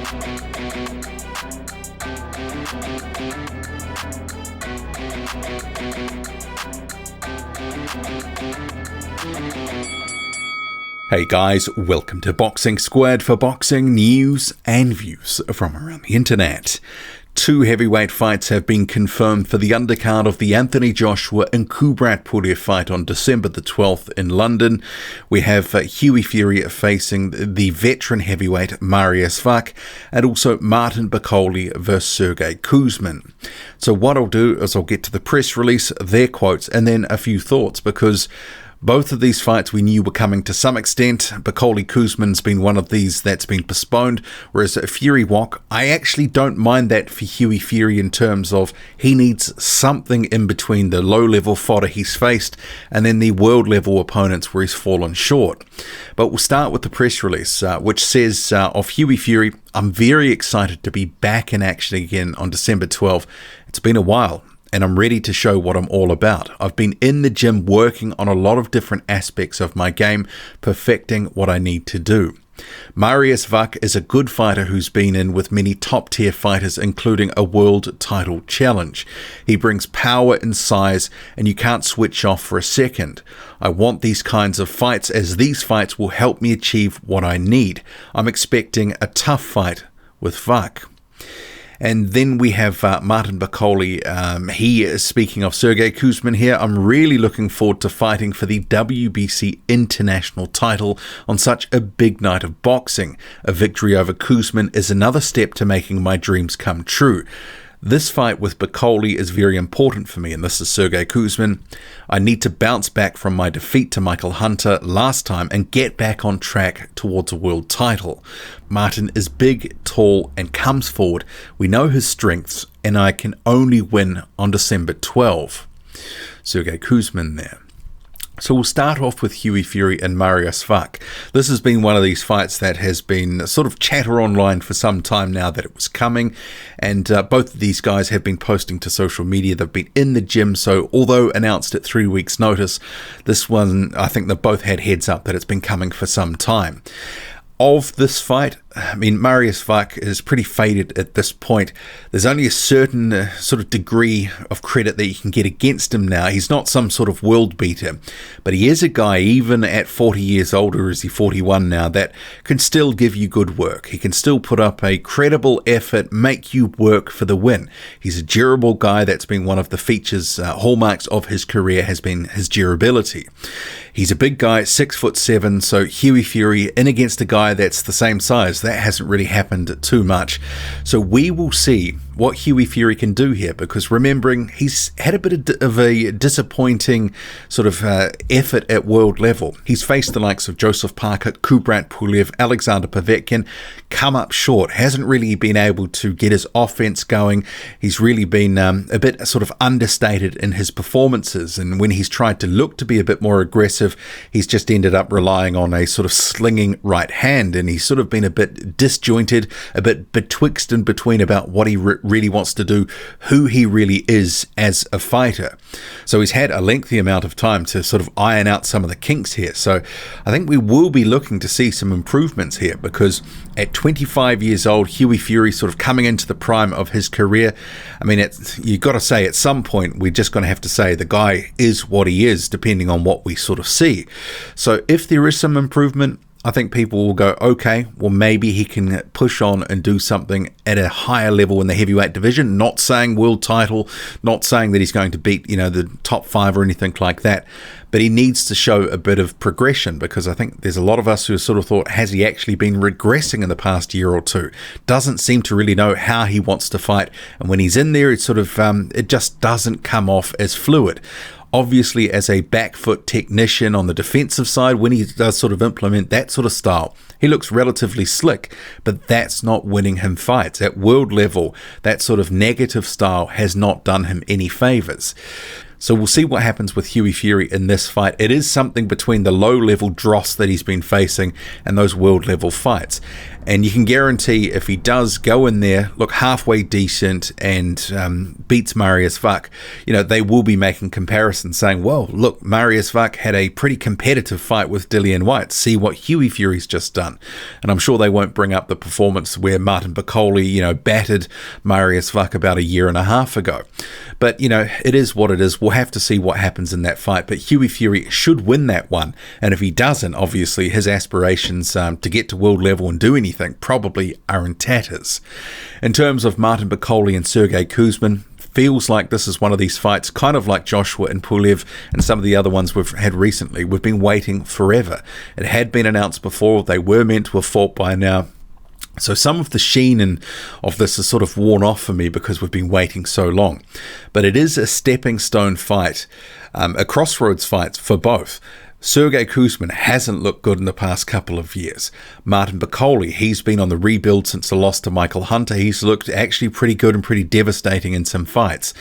Hey guys, welcome to Boxing Squared for boxing news and views from around the internet. 2 heavyweight fights have been confirmed for the undercard of the Anthony Joshua and Kubrat Pulev fight on December the 12th in London. We have Hughie Fury facing the veteran heavyweight Mariusz Wach, and also Martin Bakole versus Sergey Kuzmin. So what I'll do is I'll get to the press release, their quotes, and then a few thoughts, because both of these fights we knew were coming to some extent. Bakole Kuzmin's been one of these that's been postponed, whereas Fury Wach, I actually don't mind that for Hughie Fury in terms of he needs something in between the low-level fodder he's faced and then the world-level opponents where he's fallen short. But we'll start with the press release, which says of Hughie Fury, "I'm very excited to be back in action again on December 12th. It's been a while, and I'm ready to show what I'm all about. I've been in the gym working on a lot of different aspects of my game, perfecting what I need to do." Mariusz Wach is a good fighter who's been in with many top-tier fighters, including a world title challenge. He brings power and size, and you can't switch off for a second. I want these kinds of fights, as these fights will help me achieve what I need. I'm expecting a tough fight with Wach. And then we have Martin Bakole. He is speaking of Sergey Kuzmin here. "I'm really looking forward to fighting for the WBC international title on such a big night of boxing. A victory over Kuzmin is another step to making my dreams come true. This fight with Bakole is very important for me," and this is Sergey Kuzmin. "I need to bounce back from my defeat to Michael Hunter last time and get back on track towards a world title. Martin is big, tall, and comes forward. We know his strengths, and I can only win on December 12th. Sergey Kuzmin there. So we'll start off with Hughie Fury and Mariusz Wach. This has been one of these fights that has been sort of chatter online for some time now that it was coming, and both of these guys have been posting to social media. They've been in the gym, so although announced at 3 weeks notice, this one, I think they both had heads up that it's been coming for some time. Of this fight, I mean, Mariusz Wach is pretty faded at this point. There's only a certain sort of degree of credit that you can get against him now. He's not some sort of world beater, but he is a guy, even at 40 years old, or is he 41 now, that can still give you good work. He can still put up a credible effort, make you work for the win. He's a durable guy. That's been one of the features, hallmarks of his career, has been his durability. He's a big guy, 6'7", so Hughie Fury in against a guy that's the same size. That hasn't really happened too much. So we will see what Hughie Fury can do here, because remembering he's had a bit of a disappointing sort of effort at world level. He's faced the likes of Joseph Parker, Kubrat Pulev, Alexander Povetkin, come up short, hasn't really been able to get his offense going. He's really been a bit sort of understated in his performances, and when he's tried to look to be a bit more aggressive, he's just ended up relying on a sort of slinging right hand, and he's sort of been a bit disjointed, a bit betwixt and between about what he really wants to do, who he really is as a fighter. So he's had a lengthy amount of time to sort of iron out some of the kinks here. So I think we will be looking to see some improvements here, because at 25 years old, Hughie Fury sort of coming into the prime of his career, I mean, you've got to say at some point we're just going to have to say the guy is what he is, depending on what we sort of see. So if there is some improvement, I think people will go, okay, well, maybe he can push on and do something at a higher level in the heavyweight division. Not saying world title, not saying that he's going to beat, the top 5 or anything like that, but he needs to show a bit of progression, because I think there's a lot of us who sort of thought, has he actually been regressing in the past year or two? Doesn't seem to really know how he wants to fight, and when he's in there, it's sort of it just doesn't come off as fluid. Obviously, as a back foot technician on the defensive side, when he does sort of implement that sort of style, he looks relatively slick, but that's not winning him fights. At world level, that sort of negative style has not done him any favors. So we'll see what happens with Hughie Fury in this fight. It is something between the low-level dross that he's been facing and those world-level fights. And you can guarantee if he does go in there, look halfway decent and beats Mariusz Wach, they will be making comparisons saying, well, look, Mariusz Wach had a pretty competitive fight with Dillian Whyte. See what Hughie Fury's just done. And I'm sure they won't bring up the performance where Martin Bakole, battered Mariusz Wach about a year and a half ago. But, it is what it is. We'll have to see what happens in that fight. But Hughie Fury should win that one. And if he doesn't, obviously his aspirations to get to world level and do anything probably are in tatters. In terms of Martin Bakole and Sergey Kuzmin, feels like this is one of these fights, kind of like Joshua and Pulev and some of the other ones we've had recently. We've been waiting forever. It had been announced before. They were meant to have fought by now. So some of the sheen of this has sort of worn off for me because we've been waiting so long. But it is a stepping stone fight, a crossroads fight for both. Sergey Kuzmin hasn't looked good in the past couple of years. Martin Bakole, he's been on the rebuild since the loss to Michael Hunter. He's looked actually pretty good and pretty devastating in some fights.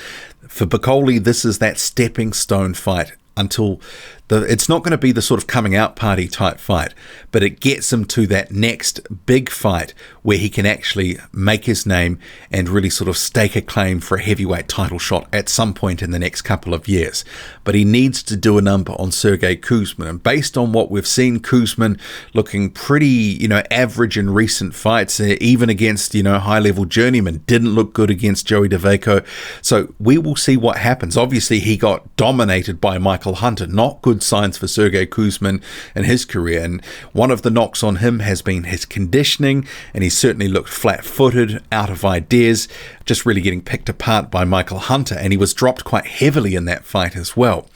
For Bakole, this is that stepping stone fight until it's not going to be the sort of coming out party type fight, but it gets him to that next big fight where he can actually make his name and really sort of stake a claim for a heavyweight title shot at some point in the next couple of years. But he needs to do a number on Sergey Kuzmin, and based on what we've seen, Kuzmin looking pretty, average in recent fights, even against, high-level journeymen, didn't look good against Joey DeVaco. So we will see what happens. Obviously, he got dominated by Michael Hunter. Not good signs for Sergey Kuzmin in his career, and one of the knocks on him has been his conditioning, and he certainly looked flat-footed, out of ideas, just really getting picked apart by Michael Hunter, and he was dropped quite heavily in that fight as well.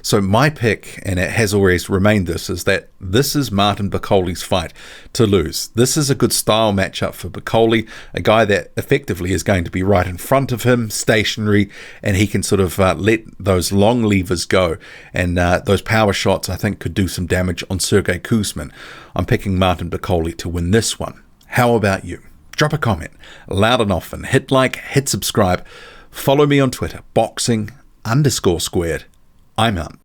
So my pick, and it has always remained this, is that this is Martin Bakole's fight to lose. This is a good style matchup for Bakole, a guy that effectively is going to be right in front of him, stationary, and he can sort of let those long levers go, and those power shots I think could do some damage on Sergey Kuzmin. I'm picking Martin Bakole to win this one. How about you? Drop a comment loud and often, hit like, hit subscribe, follow me on Twitter, boxing_squared. I'm out.